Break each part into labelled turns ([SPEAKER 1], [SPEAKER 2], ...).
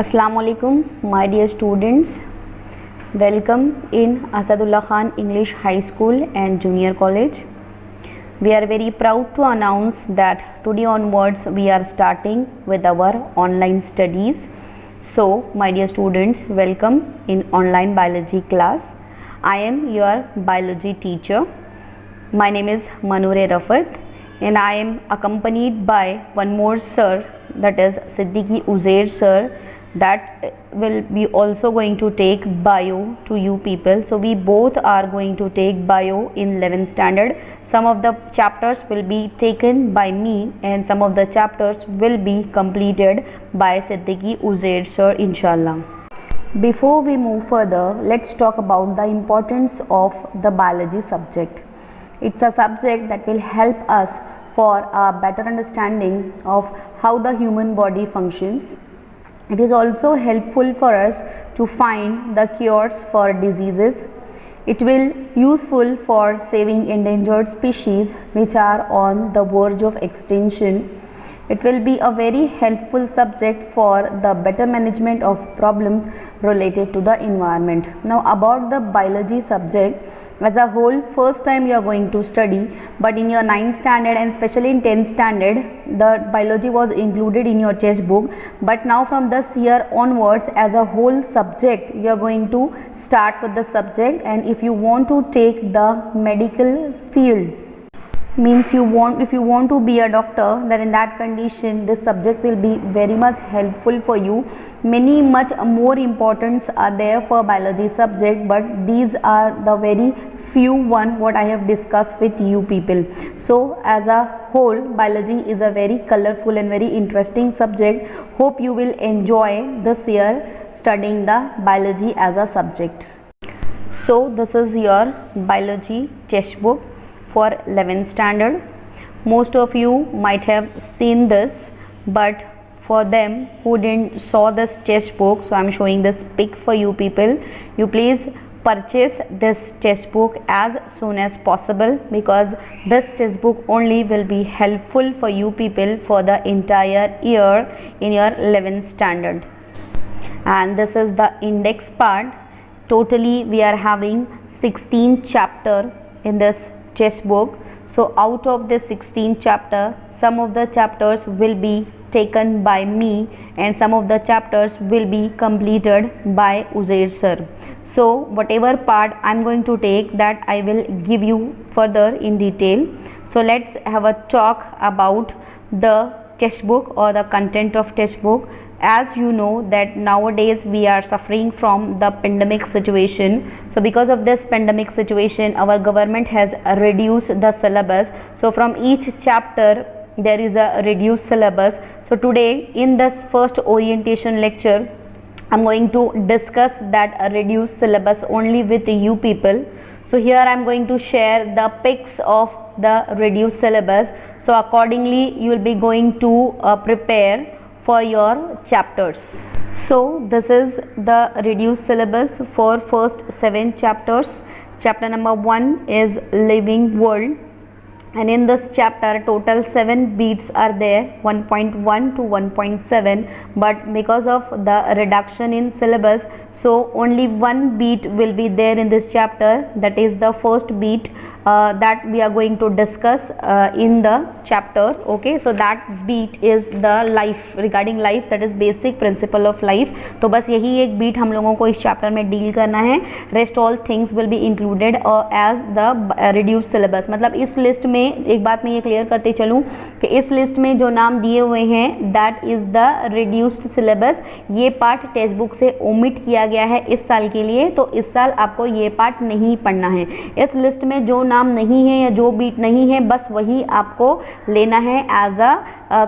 [SPEAKER 1] Assalamu alaikum, my dear students. Welcome in Asadullah Khan English High School and Junior College. We are very proud to announce that today onwards we are starting with our online studies. So, my dear students, welcome in online biology class. I am your biology teacher. My name is Manure Rafat and I am accompanied by one more sir, that is Siddiqui Uzair sir, that will be also going to take bio to you people. So we both are going to take bio in 11th standard. Some of the chapters will be taken by me and some of the chapters will be completed by Siddiqui Uzair sir, inshallah. Before we move further, let's talk about the importance of the biology subject. It's a subject that will help us for a better understanding of how the human body functions. It is also helpful for us to find the cures for diseases. It will useful for saving endangered species which are on the verge of extinction. It will be a very helpful subject for the better management of problems related to the environment. Now about the biology subject as a whole, first time you are going to study, but in your 9th standard and especially in 10th standard the biology was included in your textbook, but now from this year onwards as a whole subject you are going to start with the subject. And if you want to take the medical field, means if you want to be a doctor, then in that condition this subject will be very much helpful for you. Many much more importance are there for biology subject, but these are the very few one what I have discussed with you people. So as a whole, biology is a very colorful and very interesting subject. Hope you will enjoy this year studying the biology as a subject. So this is your biology textbook for 11th standard. Most of you might have seen this, but for them who didn't saw this textbook, so I am showing this pic for you people. You please purchase this textbook as soon as possible, because this textbook only will be helpful for you people for the entire year in your 11th standard. And this is the index part. Totally we are having 16 chapter in this textbook. So out of this 16 chapter, some of the chapters will be taken by me and some of the chapters will be completed by Uzair sir. So whatever part I am going to take, that I will give you further in detail. So let's have a talk about the textbook or the content of textbook. As you know that nowadays we are suffering from the pandemic situation. So because of this pandemic situation, our government has reduced the syllabus. So from each chapter there is a reduced syllabus. So today in this first orientation lecture, I'm going to discuss that reduced syllabus only with you people. So here I'm going to share the pics of the reduced syllabus. So accordingly you will be going to prepare for your chapters. So this is the reduced syllabus for first 7 chapters. Chapter number 1 is living world, and in this chapter total 7 beats are there, 1.1 to 1.7, but because of the reduction in syllabus, so only 1 beat will be there in this chapter, that is the first beat that we are going to discuss in the chapter. Okay, so that beat is the life, regarding life, that is basic principle of life. तो बस यही एक beat हम लोगों को इस chapter में deal करना है. Rest all things will be included as the reduce syllabus. मतलब इस लिस्ट में एक बात मैं ये क्लियर करते चलूँ कि इस लिस्ट में जो नाम दिए हुए हैं that is the reduced syllabus. ये पार्ट टेक्स्ट बुक से ओमिट किया गया है इस साल के लिए, तो इस साल आपको ये पार्ट नहीं पढ़ना है. इस लिस्ट में जो नाम नहीं है या जो बीट नहीं है, बस वही आपको लेना है as a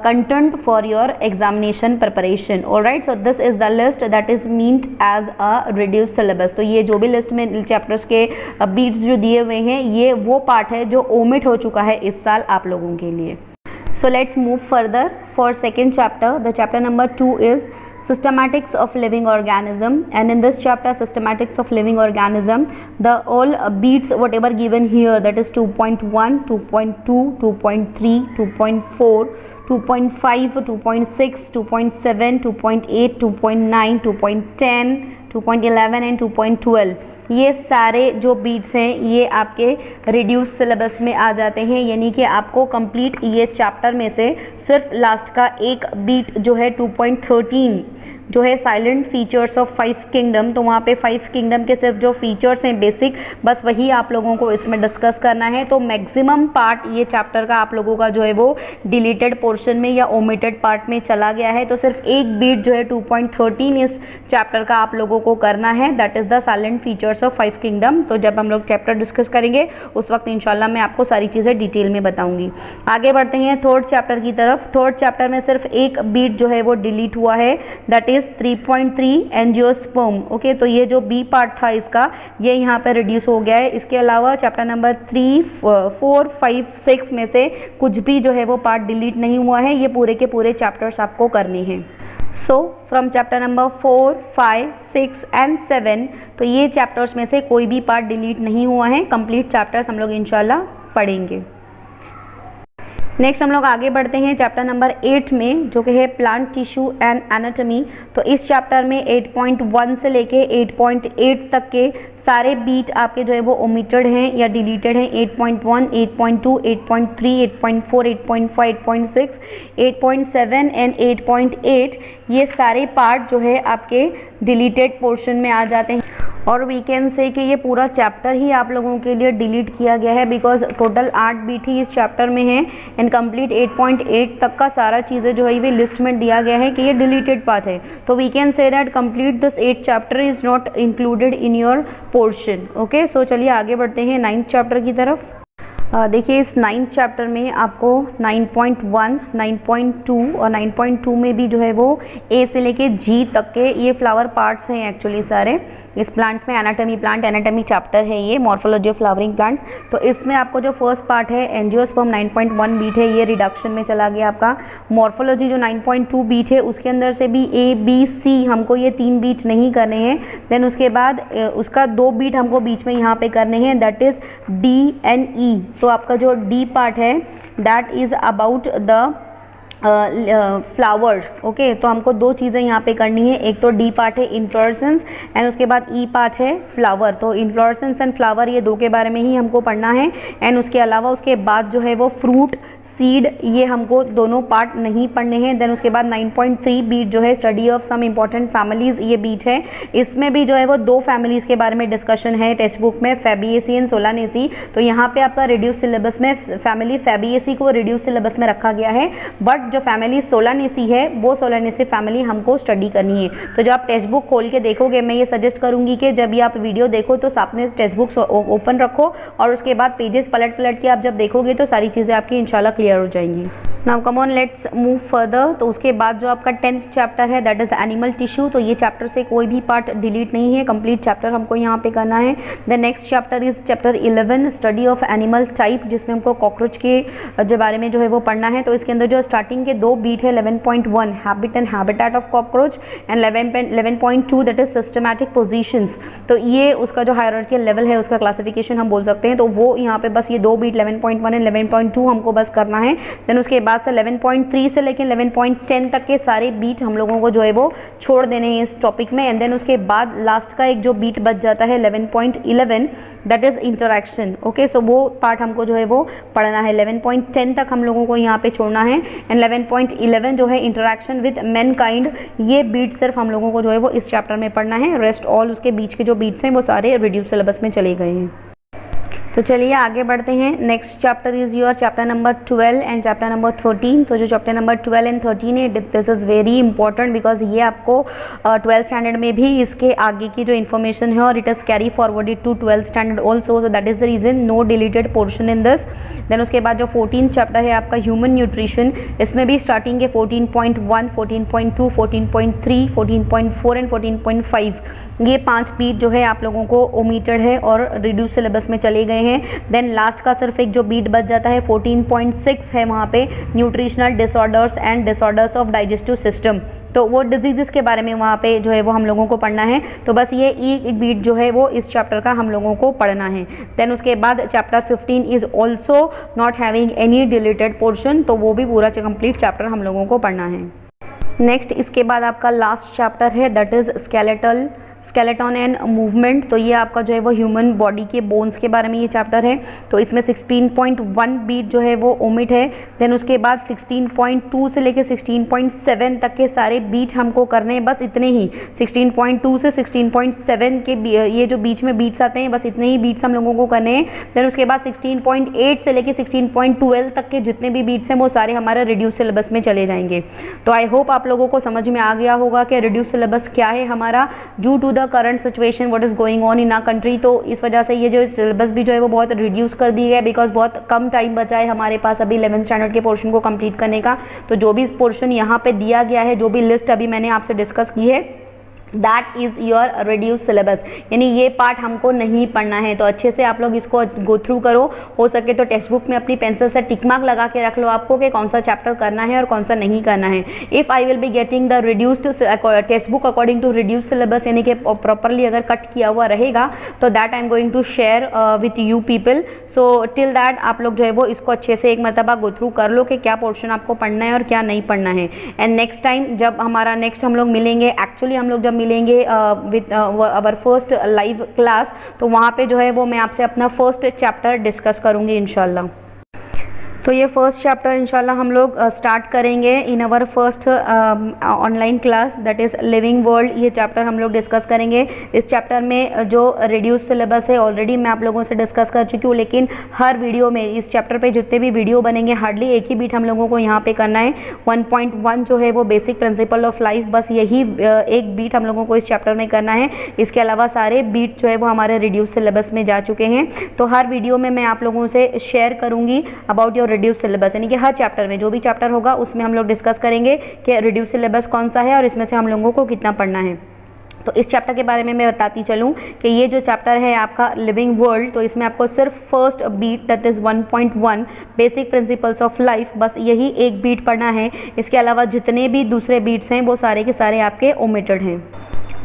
[SPEAKER 1] content for your examination preparation. Alright, so this is the list that is meant as a reduced syllabus. तो ये जो भी लिस्ट में चैप्टर्स के बीट्स जो दिए हुए हैं, ये वो पार्ट है जो ओमिट हो चुका है इस साल आप लोगों के लिए. So let's move further for second chapter. The chapter number 2 is systematics of living organism, and in this chapter systematics of living organism, the all beats whatever given here, that is 2.1, 2.2, 2.3, 2.4, 2.5, 2.6, 2.7, 2.8, 2.9, 2.10, 2.11 and 2.12 ये सारे जो beats हैं ये आपके reduce syllabus में आ जाते हैं, यानी कि आपको कंप्लीट ये चैप्टर में से सिर्फ लास्ट का एक बीट जो है 2.13 जो है साइलेंट फीचर्स ऑफ 5 किंगडम, तो वहाँ पे 5 किंगडम के सिर्फ जो फीचर्स हैं बेसिक, बस वही आप लोगों को इसमें डिस्कस करना है। तो मैक्सिमम पार्ट ये चैप्टर का आप लोगों का जो है वो डिलीटेड पोर्शन में या ओमिटेड पार्ट में चला गया है। तो सिर्फ एक बीट जो है 2.13 इस चैप्टर का आप लोगों को करना है, that is the salient features of 5 kingdom. तो जब हम लोग चैप्टर डिस्कस करेंगे उस वक्त इंशाल्लाह मैं आपको सारी चीज़ें डिटेल में बताऊँगी। आगे बढ़ते हैं थर्ड चैप्टर की तरफ। थर्ड चैप्टर में सिर्फ एक बीट जो है वो डिलीट हुआ है, दैट 3.3 एंजियोस्पर्म। ओके, तो ये जो बी पार्ट था इसका ये यहाँ पे रिड्यूस हो गया है। इसके अलावा चैप्टर नंबर 3, 4, 5, 6 में से कुछ भी जो है वो पार्ट डिलीट नहीं हुआ है, ये पूरे के पूरे चैप्टर्स आपको करने हैं। So from chapter number 4, 5, 6 and 7, तो ये चैप्टर्स में से कोई भी पार्ट डिलीट नहीं हुआ है, कंप्लीट चैप्टर्स हम लोग इंशाल्लाह पढ़ेंगे। नेक्स्ट हम लोग आगे बढ़ते हैं चैप्टर नंबर 8 में, जो कि है प्लांट टिश्यू एंड एनाटॉमी। तो इस चैप्टर में 8.1 से लेके 8.8 तक के सारे बीट आपके जो है वो ओमिटेड हैं या डिलीटेड हैं। 8.1, 8.2, 8.3, 8.4, 8.5, 8.6, 8.7 एंड 8.8 ये सारे पार्ट जो है आपके डिलीटेड पोर्शन में आ जाते हैं। और वी कैन से कि ये पूरा चैप्टर ही आप लोगों के लिए डिलीट किया गया है, बिकॉज टोटल 8 बीट ही इस चैप्टर में है एंड कंप्लीट 8.8 तक का सारा चीज़ें जो है ये लिस्ट में दिया गया है कि ये डिलीटेड पार्ट है। तो we can say that complete this 8 chapter is not included in your portion. Okay, so चलिए आगे बढ़ते हैं 9th चैप्टर की तरफ। देखिए इस 9th चैप्टर में आपको 9.1, 9.2 और 9.2 में भी जो है वो ए से लेके जी तक के ये फ्लावर पार्ट्स हैं एक्चुअली सारे इस प्लांट्स में। एनाटॉमी, प्लांट एनाटॉमी चैप्टर है ये, मॉर्फोलॉजी ऑफ फ्लावरिंग प्लांट्स। तो इसमें आपको जो फर्स्ट पार्ट है एंजियोस्पर्म 9.1 बीट है, ये रिडक्शन में चला गया आपका। मॉर्फोलॉजी जो 9.2 बीट है उसके अंदर से भी ए, बी, सी हमको ये 3 बीट नहीं करने हैं। देन उसके बाद उसका 2 बीट हमको बीच में यहाँ पे करने हैं, दैट इज़ डी एंड ई। तो आपका जो डी पार्ट है that is about the flower. Okay, तो हमको 2 चीज़ें यहाँ पे करनी है, एक तो डी पार्ट है इन्फ्लोरेसेंस एंड उसके बाद ई पार्ट है फ्लावर। तो इन्फ्लोरेसेंस एंड फ्लावर ये 2 के बारे में ही हमको पढ़ना है एंड उसके अलावा उसके बाद जो है वो फ्रूट, सीड, ये हमको दोनों पार्ट नहीं पढ़ने हैं। देन उसके बाद 9.3 बीट जो है study of some important families ये बीट है। इसमें भी जो है वो 2 फैमिलीज़ के बारे में डिस्कशन है टेक्स्ट बुक में, फैबिएसी एंड सोलानेसी। तो यहाँ पे आपका रिड्यूस सिलेबस में फैमिली फैबिएसी को रिड्यूस सिलेबस में रखा गया है, बट जो फैमिली सोलानेसी है वो सोलानेसी फैमिली हमको स्टडी करनी है। तो जब आप टेक्स्ट बुक खोल के देखोगे, मैं ये सजेस्ट करूँगी कि जब भी आप वीडियो देखो तो साथ में टेक्स्ट बुक ओपन रखो और उसके बाद पेजेस पलट के आप जब देखोगे तो सारी चीज़ें आपकी इंशाल्लाह क्लियर हो जाएंगी। Now come on let's move further. तो उसके बाद जो आपका 10th चैप्टर है दैट इज़ एनिमल टिश्यू। तो ये चैप्टर से कोई भी पार्ट डिलीट नहीं है, कंप्लीट चैप्टर हमको यहाँ पे करना है। The next chapter is chapter 11 study of animal type, जिसमें हमको कॉकरोच के जो बारे में जो है वो पढ़ना है। तो इसके अंदर जो स्टार्टिंग के 2 बीट है 11.1 habit and habitat of cockroach and 11.2 that is systematic positions. तो ये उसका जो हायरार्किकल लेवल है उसका क्लासिफिकेशन हम बोल सकते हैं। तो वो यहाँ पे बस ये 2 बीट 11.1 एंड 11.2 हमको बस करना है। देन उसके बाद से 11.3 से लेकर 11.10 तक के सारे बीट हम लोगों को जो है वो छोड़ देने हैं इस टॉपिक में। एंड देन उसके बाद लास्ट का एक जो बीट बच जाता है 11.11 दैट इज इंटरेक्शन। ओके, सो वो पार्ट हमको जो है वो पढ़ना है। 11.10 तक हम लोगों को यहाँ पे छोड़ना है एंड 11.11 जो है इंटरेक्शन विद मैनकाइंड, ये बीट सिर्फ हम लोगों को जो है वो इस चैप्टर में पढ़ना है। रेस्ट ऑल उसके बीच के जो बीट्स हैं वो सारे रिड्यूस सिलेबस में चले गए हैं। तो चलिए आगे बढ़ते हैं। Next chapter is your chapter number 12 and chapter number 13। तो जो चैप्टर नंबर 12 एंड 13 है this is very important because ये आपको 12th स्टैंडर्ड में भी इसके आगे की जो इन्फॉर्मेशन है और it is carry forwarded to 12th standard also, so that is the reason no deleted portion in this. Then उसके बाद जो 14th चैप्टर है आपका ह्यूमन न्यूट्रिशन, इसमें भी स्टार्टिंग के 14.1, 14.2, 14.3, 14.4 एंड 14.5 ये 5 बीट जो है आप लोगों को ओमिटेड है और रिड्यूस सिलेबस में चले गए हैं। हैं। देन लास्ट का सिर्फ एक जो बीट बच जाता है 14.6 है वहाँ पे nutritional disorders and disorders of digestive system, तो वो डिजीज़ के बारे में वहाँ पे जो है वो हम लोगों को पढ़ना है। तो बस ये एक बीट जो है वो इस चैप्टर का हम लोगों को पढ़ना है। देन उसके बाद chapter 15 is also not having any deleted portion, तो वो भी पूरा कंप्लीट चैप्टर हम लोगों को पढ़ना है। नेक्स्ट इसके बाद आपका लास्ट चैप्टर है that is skeleton and movement. तो ये आपका जो है वो ह्यूमन बॉडी के बोन्स के बारे में ये चैप्टर है। तो इसमें 16.1 बीट जो है वो ओमिट है। देन उसके बाद 16.2 से लेके 16.7 तक के सारे बीट हमको करने हैं, बस इतने ही। 16.2 से 16.7 के ये जो बीच में बीट्स आते हैं बस इतने ही बीट्स हम लोगों को करने हैं। देन उसके बाद 16.8 से लेके 16.12 तक के जितने भी बीट्स हैं वो सारे हमारे रिड्यूस सिलेबस में चले जाएंगे। तो आई होप आप लोगों को समझ में आ गया होगा कि रिड्यूस सिलेबस क्या है हमारा due to the current situation what is going on in our country. तो इस वजह से ये जो सिलेबस भी जो है वो बहुत रिड्यूस कर दी है, बिकॉज बहुत कम टाइम बचा है हमारे पास अभी 11th स्टैंडर्ड के पोर्शन को कंप्लीट करने का। तो जो भी पोर्शन यहाँ पे दिया गया है, जो भी लिस्ट अभी मैंने आपसे डिस्कस की है, that is your reduce syllabus, यानी ये पार्ट हमको नहीं पढ़ना है। तो अच्छे से आप लोग इसको गो थ्रू करो, हो सके तो टेक्स्ट बुक में अपनी पेंसिल से टिक मार्क लगा के रख लो आपको कि कौन सा चैप्टर करना है और कौन सा नहीं करना है। If I will be getting the reduced text book according to reduce syllabus, यानी कि प्रॉपरली अगर कट किया हुआ रहेगा, तो that I am going to share with you people. So till that आप लोग जो है वो इसको अच्छे से एक मरतबा गो थ्रू कर लो कि क्या पोर्शन आपको पढ़ना है और क्या नहीं पढ़ना है। एंड नेक्स्ट टाइम जब हमारा नेक्स्ट हम लोग मिलेंगे, एक्चुअली हम लोग जब मिलेंगे with our first live class, तो वहाँ पे जो है वो मैं आपसे अपना फर्स्ट चैप्टर डिस्कस करूँगी इंशाल्लाह। तो ये फर्स्ट चैप्टर इंशाल्लाह हम लोग स्टार्ट करेंगे in our first online class, that is living world. ये चैप्टर हम लोग डिस्कस करेंगे। इस चैप्टर में जो रिड्यूस सिलेबस है ऑलरेडी मैं आप लोगों से डिस्कस कर चुकी हूँ, लेकिन हर वीडियो में इस चैप्टर पे जितने भी वीडियो बनेंगे हार्डली एक ही बीट हम लोगों को यहाँ पे करना है। 1.1 जो है वो बेसिक प्रिंसिपल ऑफ लाइफ, बस यही एक बीट हम लोगों को इस चैप्टर में करना है। इसके अलावा सारे बीट जो है वो हमारे रिड्यूस सिलेबस में जा चुके हैं। तो हर वीडियो में मैं आप लोगों से शेयर करूँगी अबाउट योर रिड्यूस सिलेबस, यानी कि हर चैप्टर में जो भी चैप्टर होगा उसमें हम लोग डिस्कस करेंगे कि रिड्यूस सिलेबस कौन सा है और इसमें से हम लोगों को कितना पढ़ना है। तो इस चैप्टर के बारे में मैं बताती चलूँ कि ये जो चैप्टर है आपका लिविंग वर्ल्ड, तो इसमें आपको सिर्फ first beat that is 1.1 basic principles of life, बस यही एक बीट पढ़ना है। इसके अलावा जितने भी दूसरे बीट्स हैं वो सारे के सारे आपके ओमिटेड हैं।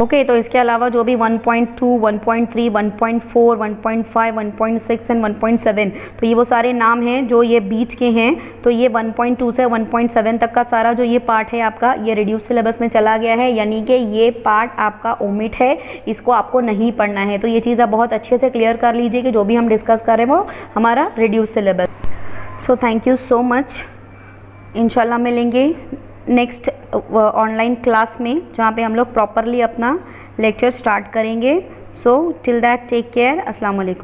[SPEAKER 1] ओके, तो इसके अलावा जो भी 1.2, 1.3, 1.4, 1.5, 1.6 एंड 1.7, तो ये वो सारे नाम हैं जो ये बीट के हैं। तो ये 1.2 से 1.7 तक का सारा जो ये पार्ट है आपका, ये रिड्यूस सिलेबस में चला गया है, यानी कि ये पार्ट आपका ओमिट है, इसको आपको नहीं पढ़ना है। तो ये चीज़ आप बहुत अच्छे से क्लियर कर लीजिए कि जो भी हम डिस्कस कर रहे हैं वो हमारा reduce syllabus. So thank you so much. इंशाल्लाह मिलेंगे नेक्स्ट ऑनलाइन क्लास में, जहाँ पे हम लोग प्रॉपरली अपना लेक्चर स्टार्ट करेंगे। So till that take care. अस्सलाम वालेकुम।